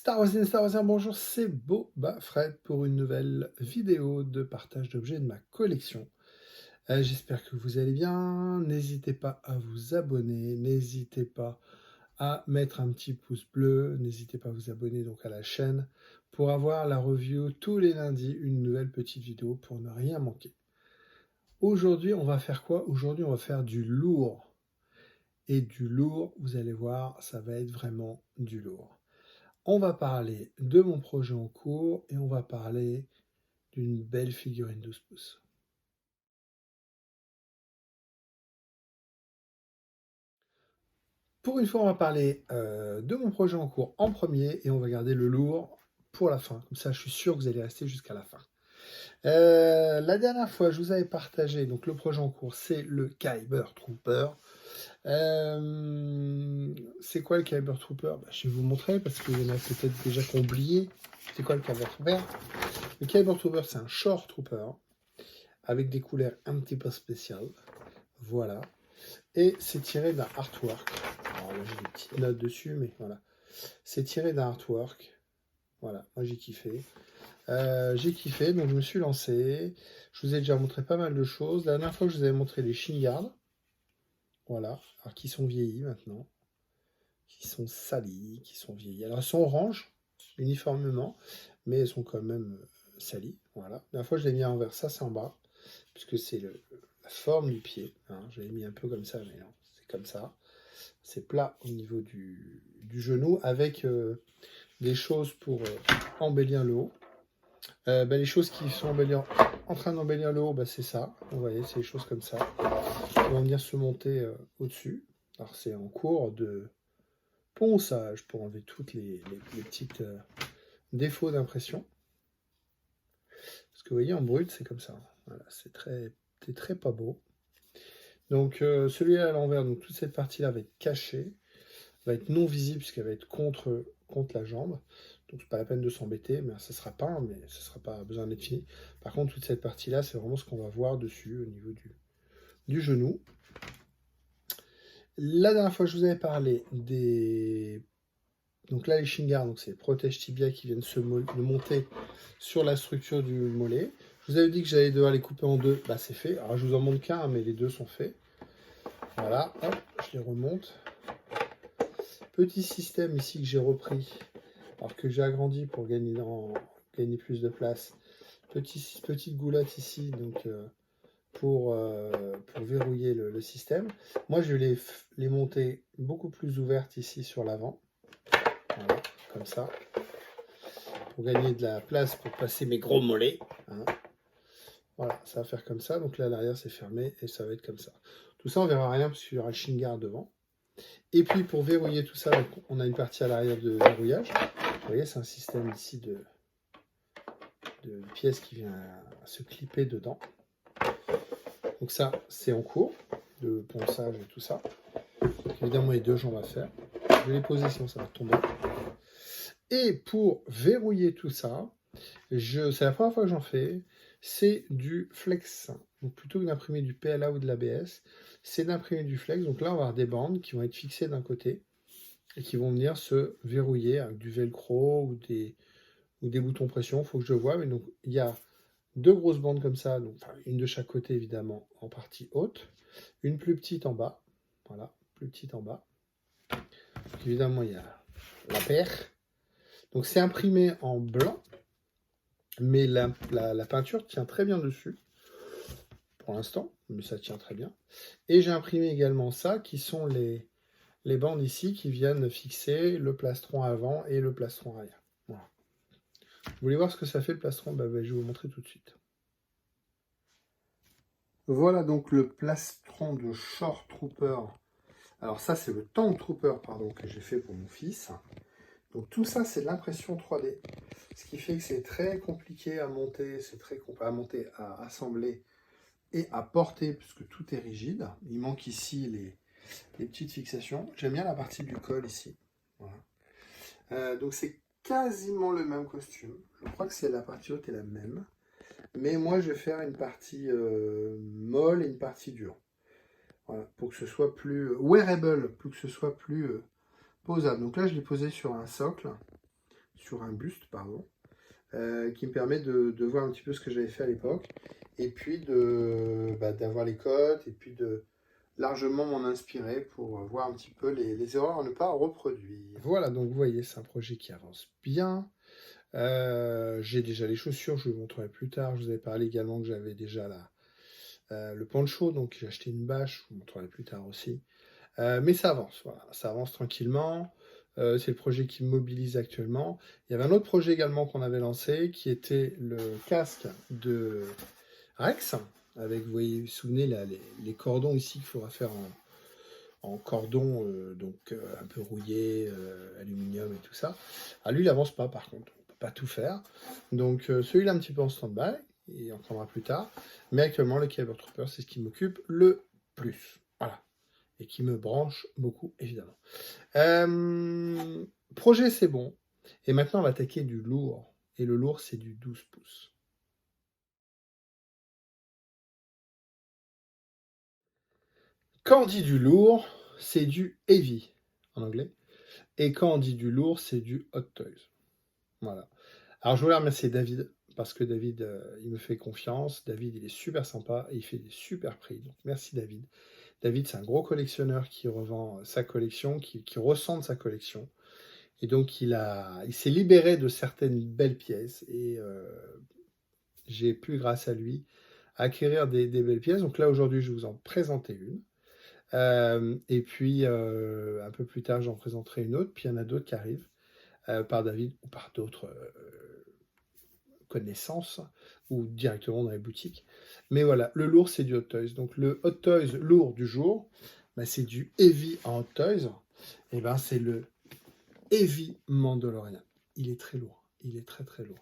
Star Wars, Star Wars, bonjour, c'est Boba Fred pour une nouvelle vidéo de partage d'objets de ma collection. J'espère que vous allez bien. N'hésitez pas à vous abonner, n'hésitez pas à mettre un petit pouce bleu, n'hésitez pas à vous abonner donc à la chaîne pour avoir la review tous les lundis, une nouvelle petite vidéo pour ne rien manquer. Aujourd'hui, on va faire quoi? Aujourd'hui, on va faire du lourd. Et du lourd, vous allez voir, ça va être vraiment du lourd. On va parler de mon projet en cours et on va parler d'une belle figurine 12 pouces. Pour une fois, on va parler de mon projet en cours en premier et on va garder le lourd pour la fin. Comme ça, je suis sûr que vous allez rester jusqu'à la fin. La dernière fois, je vous avais partagé, donc le projet en cours, c'est le Kyber Trooper. C'est quoi le Kyber Trooper? Je vais vous montrer parce qu'il y en a peut-être déjà qui ont oublié. C'est quoi le Kyber Trooper? Le Kyber Trooper, c'est un Shore Trooper avec des couleurs un petit peu spéciales. Voilà. Et c'est tiré d'un artwork. Alors là, j'ai des petites notes dessus, mais voilà. C'est tiré d'un artwork. Voilà, moi j'ai kiffé. Donc je me suis lancé. Je vous ai déjà montré pas mal de choses. La dernière fois, je vous avais montré les Shin Guards. Voilà, alors qui sont vieillis maintenant. Qui sont salis, qui sont vieillis. Alors elles sont oranges, uniformément, mais elles sont quand même salies. Voilà. La dernière fois, je l'ai mis à l'envers, ça c'est en bas, puisque c'est la forme du pied. Hein. Je l'ai mis un peu comme ça, mais non, c'est comme ça. C'est plat au niveau du genou, avec des choses pour embellir le haut. Les choses qui sont en train d'embellir le haut, c'est ça. Vous voyez, c'est des choses comme ça. Qui vont venir se monter au-dessus. Alors c'est en cours de ponçage pour enlever toutes les petites défauts d'impression. Parce que vous voyez, en brut, c'est comme ça. Voilà, c'est très pas beau. Donc celui-là à l'envers, donc toute cette partie-là va être cachée, va être non visible puisqu'elle va être contre la jambe. Donc c'est pas la peine de s'embêter, mais ça sera peint, mais ça sera pas besoin d'être fini. Par contre, toute cette partie-là, c'est vraiment ce qu'on va voir dessus au niveau du genou. La dernière fois, je vous avais parlé des... Donc là, les Shin Guards, donc c'est les protèges tibia qui viennent de monter sur la structure du mollet. Je vous avais dit que j'allais devoir les couper en deux. C'est fait. Alors, je vous en montre qu'un, mais les deux sont faits. Voilà, hop, je les remonte. Petit système ici que j'ai repris, alors que j'ai agrandi pour gagner plus de place. Petite goulotte ici, donc pour verrouiller le système. Moi, je vais les monter beaucoup plus ouvertes ici sur l'avant. Voilà, comme ça. Pour gagner de la place pour passer mes gros mollets. Hein. Voilà, ça va faire comme ça. Donc là, l'arrière, c'est fermé et ça va être comme ça. Tout ça, on verra rien parce qu'il y aura le Shin Guard devant. Et puis, pour verrouiller tout ça, donc, on a une partie à l'arrière de verrouillage. Vous voyez, c'est un système ici de pièce qui vient se clipper dedans. Donc ça, c'est en cours de ponçage et tout ça. Donc, évidemment, les deux jambes à faire. Je vais les poser, sinon ça va tomber. Et pour verrouiller tout ça, c'est la première fois que j'en fais, c'est du flex. Donc plutôt que d'imprimer du PLA ou de l'ABS, c'est d'imprimer du flex. Donc là, on va avoir des bandes qui vont être fixées d'un côté et qui vont venir se verrouiller avec du velcro ou des boutons pression. Il faut que je vois. Mais donc, il y a deux grosses bandes comme ça, donc une de chaque côté évidemment en partie haute, une plus petite en bas. Voilà, plus petite en bas. Donc, évidemment, il y a la paire. Donc c'est imprimé en blanc. Mais la peinture tient très bien dessus, pour l'instant, mais ça tient très bien. Et j'ai imprimé également ça, qui sont les bandes ici, qui viennent fixer le plastron avant et le plastron arrière. Voilà. Vous voulez voir ce que ça fait le plastron? Je vais vous montrer tout de suite. Voilà donc le plastron de Shore Trooper. Alors ça, c'est le Tank Trooper, pardon, que j'ai fait pour mon fils. Donc tout ça, c'est de l'impression 3D. Ce qui fait que c'est très compliqué à monter, à assembler et à porter, puisque tout est rigide. Il manque ici les petites fixations. J'aime bien la partie du col ici. Voilà. Donc c'est quasiment le même costume. Je crois que c'est la partie haute est la même. Mais moi, je vais faire une partie molle et une partie dure. Voilà, pour que ce soit plus wearable, pour que ce soit plus posable. Donc là, je l'ai posé sur un socle, sur un buste, pardon, qui me permet de voir un petit peu ce que j'avais fait à l'époque, et puis d'avoir les codes, et puis de largement m'en inspirer pour voir un petit peu les erreurs à ne pas reproduire. Voilà, donc vous voyez, c'est un projet qui avance bien. J'ai déjà les chaussures, je vous montrerai plus tard. Je vous avais parlé également que j'avais déjà le poncho, donc j'ai acheté une bâche, je vous montrerai plus tard aussi. Mais ça avance, voilà, ça avance tranquillement. C'est le projet qui me mobilise actuellement. Il y avait un autre projet également qu'on avait lancé, qui était le casque de Rex, avec, vous voyez, vous vous souvenez, là, les cordons ici qu'il faudra faire en cordon, un peu rouillé, aluminium et tout ça. Ah, lui, il avance pas, par contre, on peut pas tout faire. Donc celui-là, un petit peu en stand-by, il en prendra plus tard. Mais actuellement, le Kyber Trooper, c'est ce qui m'occupe le plus. Voilà. Et qui me branche beaucoup, évidemment. Projet, c'est bon. Et maintenant, on va attaquer du lourd. Et le lourd, c'est du 12 pouces. Quand on dit du lourd, c'est du heavy, en anglais. Et quand on dit du lourd, c'est du hot toys. Voilà. Alors, je voulais remercier David, parce que David, il me fait confiance. David, il est super sympa et il fait des super prix. Donc, merci David. David, c'est un gros collectionneur qui revend sa collection, qui recentre sa collection. Et donc, il s'est libéré de certaines belles pièces. Et j'ai pu, grâce à lui, acquérir des belles pièces. Donc là, aujourd'hui, je vais vous en présenter une. Et puis, un peu plus tard, j'en présenterai une autre. Puis, il y en a d'autres qui arrivent par David ou par d'autres connaissances ou directement dans les boutiques. Mais voilà, le lourd, c'est du Hot Toys. Donc, le Hot Toys lourd du jour, c'est du Heavy en Hot Toys. Et ben, c'est le Heavy Mandalorian. Il est très lourd. Il est très, très lourd.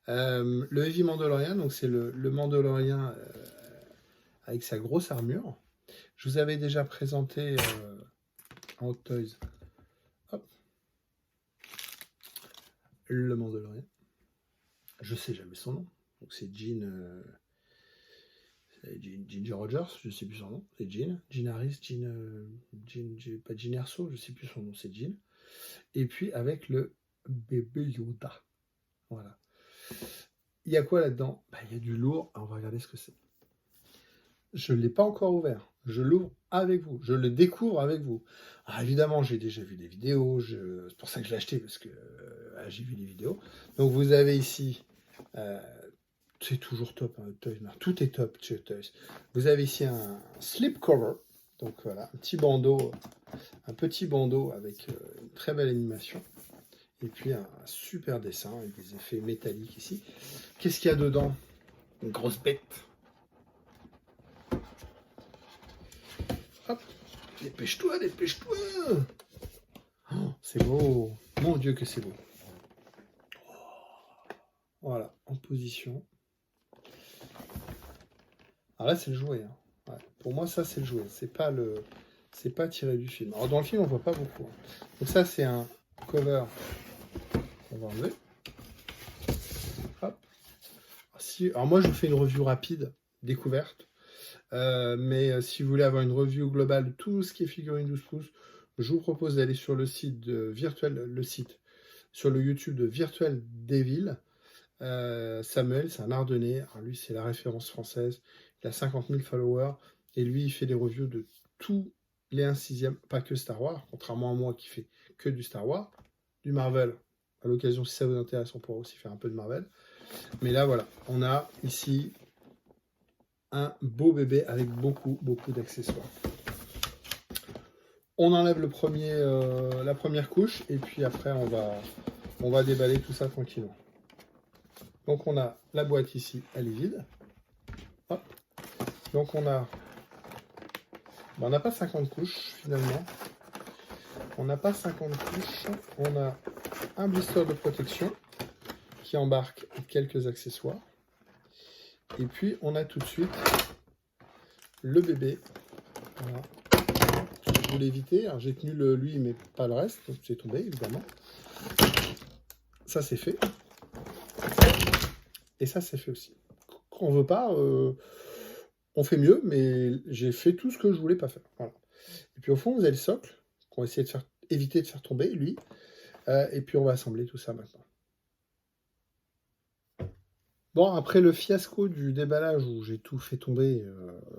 Le Heavy Mandalorian, donc c'est le Mandalorian avec sa grosse armure. Je vous avais déjà présenté en Hot Toys le Mandalorian. Je sais jamais son nom. Donc c'est Ginger Rogers, je sais plus son nom. C'est Jean Harris, pas Jean Erso, je sais plus son nom, c'est Jean. Et puis avec le bébé Yoda. Voilà. Il y a quoi là-dedans? Il y a du lourd. On va regarder ce que c'est. Je ne l'ai pas encore ouvert. Je l'ouvre avec vous. Je le découvre avec vous. Alors évidemment, j'ai déjà vu des vidéos. C'est pour ça que je l'ai acheté, parce que j'ai vu des vidéos. Donc vous avez ici... c'est toujours top, hein, Toys. Tout est top chez Toys. Vous avez ici un slip cover. Donc voilà, un petit bandeau avec une très belle animation. Et puis un super dessin avec des effets métalliques ici. Qu'est-ce qu'il y a dedans? Une grosse bête. Hop, dépêche-toi, dépêche-toi. Oh, c'est beau. Mon Dieu que c'est beau. Voilà, en position. Alors là, c'est le jouet. Hein. Ouais. Pour moi, ça, c'est le jouet. C'est pas tiré du film. Alors dans le film, on voit pas beaucoup. Hein. Donc ça, c'est un cover qu'on va enlever. Hop. Alors moi, je vous fais une review rapide, découverte. Mais si vous voulez avoir une review globale de tout ce qui est figurine 12 pouces, je vous propose d'aller sur le site de sur le YouTube de Virtual Devil. Samuel, c'est un Ardennais. Alors lui, c'est la référence française. Il a 50 000 followers. Et lui, il fait des reviews de tous les 1/6, pas que Star Wars, contrairement à moi qui fais que du Star Wars, du Marvel. À l'occasion, si ça vous intéresse, on pourra aussi faire un peu de Marvel. Mais là, voilà, on a ici un beau bébé avec beaucoup d'accessoires. On enlève la première couche et puis après on va déballer tout ça tranquillement. Donc on a la boîte ici, elle est vide. Hop. Donc on n'a pas 50 couches finalement. On n'a pas 50 couches. On a un blister de protection qui embarque quelques accessoires. Et puis on a tout de suite le bébé. Voilà. Je voulais éviter. J'ai tenu lui, mais pas le reste. Donc c'est tombé évidemment. Ça c'est fait. Et ça c'est fait aussi. Quand on veut pas, on fait mieux, mais j'ai fait tout ce que je voulais pas faire. Voilà. Et puis au fond, vous avez le socle qu'on va essayer de éviter de faire tomber, lui. Et puis on va assembler tout ça maintenant. Bon, après le fiasco du déballage où j'ai tout fait tomber,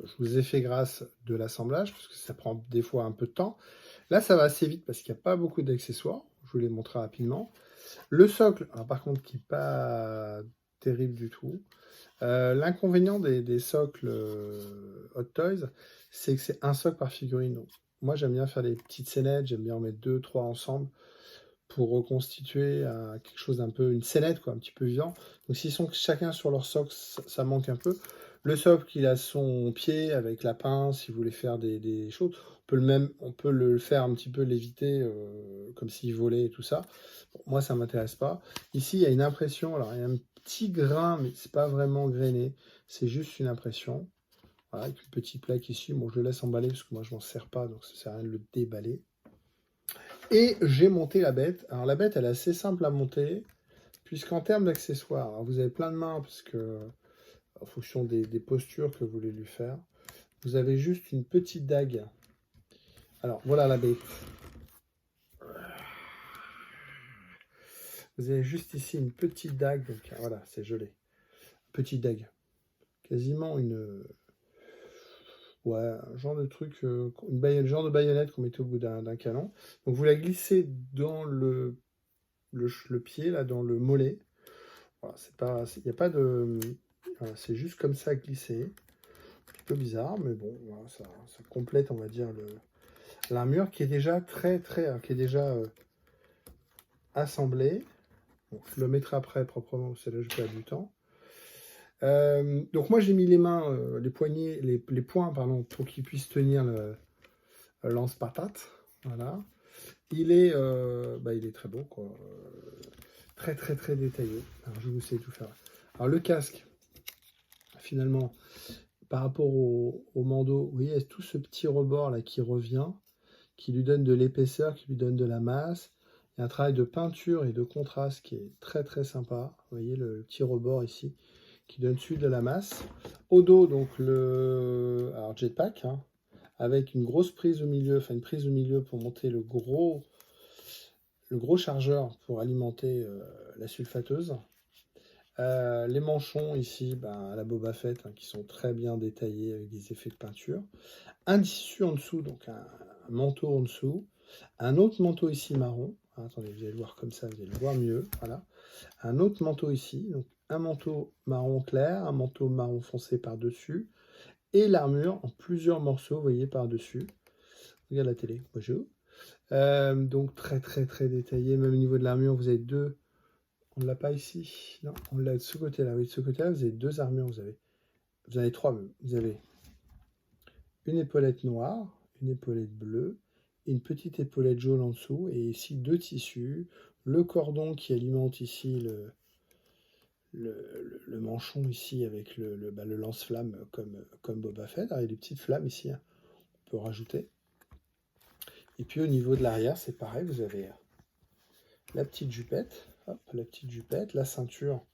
je vous ai fait grâce de l'assemblage, parce que ça prend des fois un peu de temps. Là, ça va assez vite parce qu'il n'y a pas beaucoup d'accessoires. Je vous les montrer rapidement. Le socle, alors par contre, qui n'est pas terrible du tout. L'inconvénient des socles Hot Toys, c'est que c'est un socle par figurine. Donc, moi, j'aime bien faire des petites scénettes, j'aime bien en mettre 2, 3 ensemble pour reconstituer quelque chose d'un peu, une scénette, quoi, un petit peu vivant. Donc, s'ils sont chacun sur leur socle, ça manque un peu. Le socle, il a son pied avec la pince, si vous voulez faire des choses. On peut le faire un petit peu léviter, comme s'il volait et tout ça. Bon, moi, ça m'intéresse pas. Ici, il y a une impression. Alors, il y a un petit grain, mais c'est pas vraiment grainé. C'est juste une impression. Voilà, avec une petite plaque ici. Bon, je le laisse emballer parce que moi, je m'en sers pas, donc ça sert à rien de le déballer. Et j'ai monté la bête. Alors, la bête, elle est assez simple à monter, puisqu'en termes d'accessoires, vous avez plein de mains, parce que en fonction des postures que vous voulez lui faire, vous avez juste une petite dague. Alors, voilà la bête. Vous avez juste ici une petite dague, donc voilà, c'est gelé. Petite dague. Quasiment une... Ouais, un genre de truc, genre de baïonnette qu'on mettait au bout d'un canon. Donc vous la glissez dans le pied, là, dans le mollet. Voilà, c'est pas... Il n'y a pas de... Voilà, c'est juste comme ça glissé. Un petit peu bizarre, mais bon, voilà, ça complète, on va dire, l'armure qui est déjà qui est déjà assemblée. Bon, je le mettrai après proprement, c'est là que je perds du temps. Donc moi j'ai mis les mains, les poignets, les poings, pardon, pour qu'ils puissent tenir le lance-patate. Voilà. Il est très beau, quoi. Très détaillé. Alors je vous sais tout faire. Alors le casque, finalement, par rapport au Mando, vous voyez, il y a tout ce petit rebord là qui revient, qui lui donne de l'épaisseur, qui lui donne de la masse. Il y a un travail de peinture et de contraste qui est très sympa. Vous voyez le petit rebord ici qui donne dessus de la masse. Au dos, donc alors jetpack, hein, avec une grosse prise au milieu, enfin une prise au milieu pour monter le gros chargeur pour alimenter la sulfateuse. Les manchons ici, à la Boba Fett, hein, qui sont très bien détaillés avec des effets de peinture. Un tissu en dessous, donc un manteau en dessous. Un autre manteau ici marron. Ah, attendez, vous allez le voir comme ça, vous allez le voir mieux. Voilà. Un autre manteau ici, donc un manteau marron clair, un manteau marron foncé par-dessus, et l'armure en plusieurs morceaux, vous voyez, par-dessus. Regarde la télé, bonjour. Donc très détaillé, même au niveau de l'armure, vous avez deux. On ne l'a pas ici, non, on l'a de ce côté-là. Oui, de ce côté-là, vous avez deux armures, vous en avez trois même. Vous avez une épaulette noire, une épaulette bleue, une petite épaulette jaune en dessous, et ici deux tissus, le cordon qui alimente ici le manchon ici avec le lance-flamme comme Boba Fett. Alors, il y a des petites flammes ici, hein, on peut rajouter. Et puis au niveau de l'arrière, c'est pareil, vous avez la petite jupette, hop, la ceinture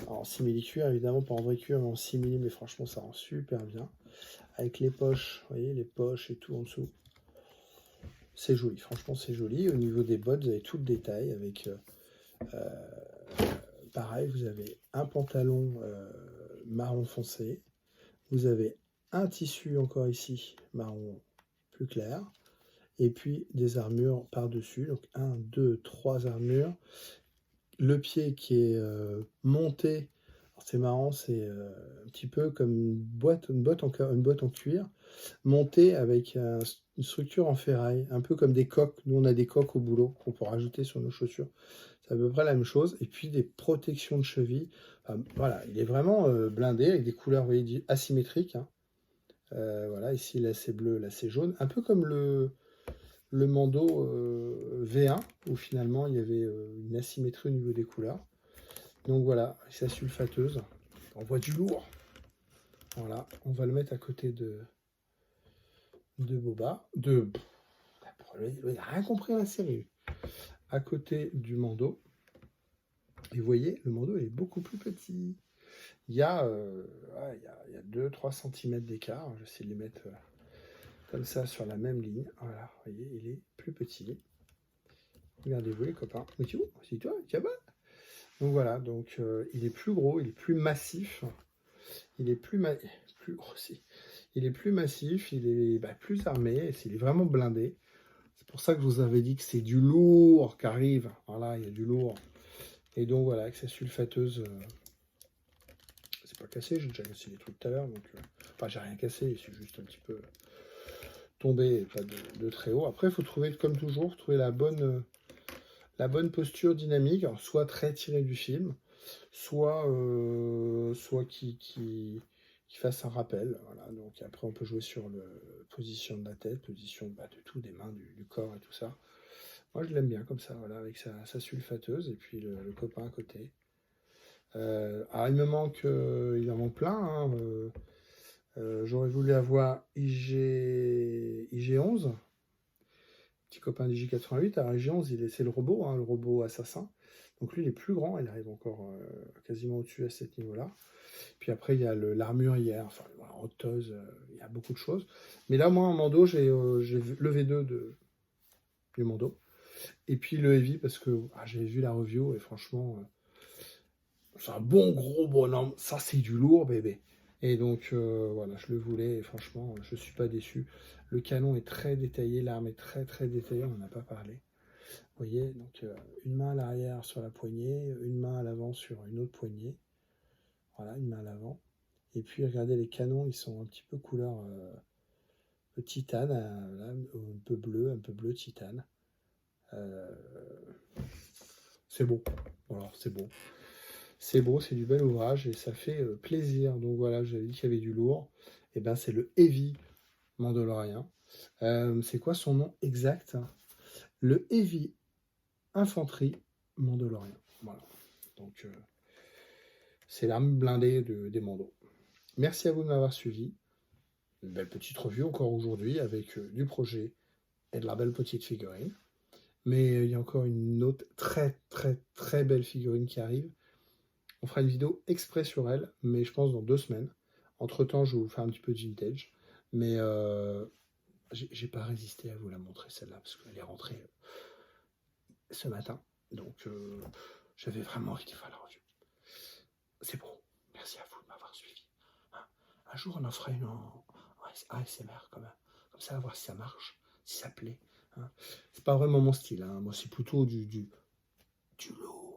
en simili-cuir, évidemment pas en vrai cuir, mais en simili, mais franchement ça rend super bien. Avec les poches, vous voyez, les poches et tout en dessous. C'est joli, franchement c'est joli. Au niveau des bottes, vous avez tout le détail avec... pareil, vous avez un pantalon marron foncé. Vous avez un tissu encore ici, marron plus clair. Et puis des armures par-dessus. Donc 1, 2, 3 armures. Le pied qui est monté. C'est marrant, c'est un petit peu comme une boîte en cuir, montée avec une structure en ferraille, un peu comme des coques. Nous, on a des coques au boulot qu'on peut rajouter sur nos chaussures. C'est à peu près la même chose. Et puis des protections de cheville. Enfin, voilà, il est vraiment blindé avec des couleurs, vous voyez, asymétriques. Hein. Voilà, ici, là, c'est bleu, là, c'est jaune. Un peu comme le Mando V1, où finalement, il y avait une asymétrie au niveau des couleurs. Donc voilà, sa sulfateuse. On voit du lourd. Voilà, on va le mettre à côté de Boba. Il n'a rien compris à la série. À côté du Mando. Et vous voyez, le Mando est beaucoup plus petit. Il y a 2-3 cm d'écart. Je vais essayer de les mettre comme ça sur la même ligne. Voilà, vous voyez, il est plus petit. Regardez-vous les copains. Mais tu vois, c'est toi, tu vois. Donc voilà, donc il est plus gros, il est plus massif, il est plus gros aussi. Il est plus massif, il est plus armé, et il est vraiment blindé. C'est pour ça que je vous avais dit que c'est du lourd qui arrive. Voilà, il y a du lourd. Et donc voilà, avec sa sulfateuse, c'est pas cassé, j'ai déjà cassé des trucs tout à l'heure. Donc, enfin, j'ai rien cassé, c'est juste un petit peu tombé, pas de très haut. Après, il faut trouver, comme toujours, trouver la bonne posture dynamique, alors, soit très tiré du film, soit qui fasse un rappel. Voilà. Donc après, on peut jouer sur la position de la tête, position de tout, des mains, du corps et tout ça. Moi, je l'aime bien comme ça, voilà, avec sa sulfateuse et puis le copain à côté. Alors, il me manque, il en manque plein. Hein, j'aurais voulu avoir IG11, petit copain d'IJ88. Alors, IG11, c'est le robot, hein, le robot assassin. Donc lui, il est plus grand, il arrive encore quasiment au-dessus à ce niveau-là. Puis après, il y a l'armurière, enfin, voilà, roteuse, il y a beaucoup de choses. Mais là, moi, en Mando, j'ai vu le V2 du Mando. Et puis le Heavy, parce que j'avais vu la review, et franchement, c'est un bon gros bonhomme. Ça, c'est du lourd, bébé. Et donc, voilà, je le voulais, et franchement, je ne suis pas déçu. Le canon est très détaillé, l'arme est très, très détaillée, on n'en a pas parlé. Vous voyez, donc une main à l'arrière sur la poignée, une main à l'avant sur une autre poignée. Voilà, une main à l'avant. Et puis, regardez, les canons, ils sont un petit peu couleur titane, là, un peu bleu titane. C'est beau. Voilà, c'est beau. C'est beau, c'est du bel ouvrage et ça fait plaisir. Donc voilà, j'avais dit qu'il y avait du lourd. Et ben c'est le Heavy Mandalorian. C'est quoi son nom exact? Le Heavy Infanterie Mandalorian. Voilà. Donc c'est l'arme blindée des Mandos. Merci à vous de m'avoir suivi. Une belle petite revue encore aujourd'hui avec du projet et de la belle petite figurine. Mais il y a encore une autre très très très belle figurine qui arrive. On fera une vidéo exprès sur elle, mais je pense dans 2 semaines. Entre temps, je vais vous faire un petit peu de vintage. Mais j'ai pas résisté à vous la montrer celle-là, parce qu'elle est rentrée ce matin. Donc j'avais vraiment envie de faire la revue. C'est beau. Merci à vous de m'avoir suivi. Hein, un jour, on en fera une en ASMR quand même. Comme ça, à voir si ça marche, si ça plaît. Hein. C'est pas vraiment mon style. Hein. Moi, c'est plutôt du lourd.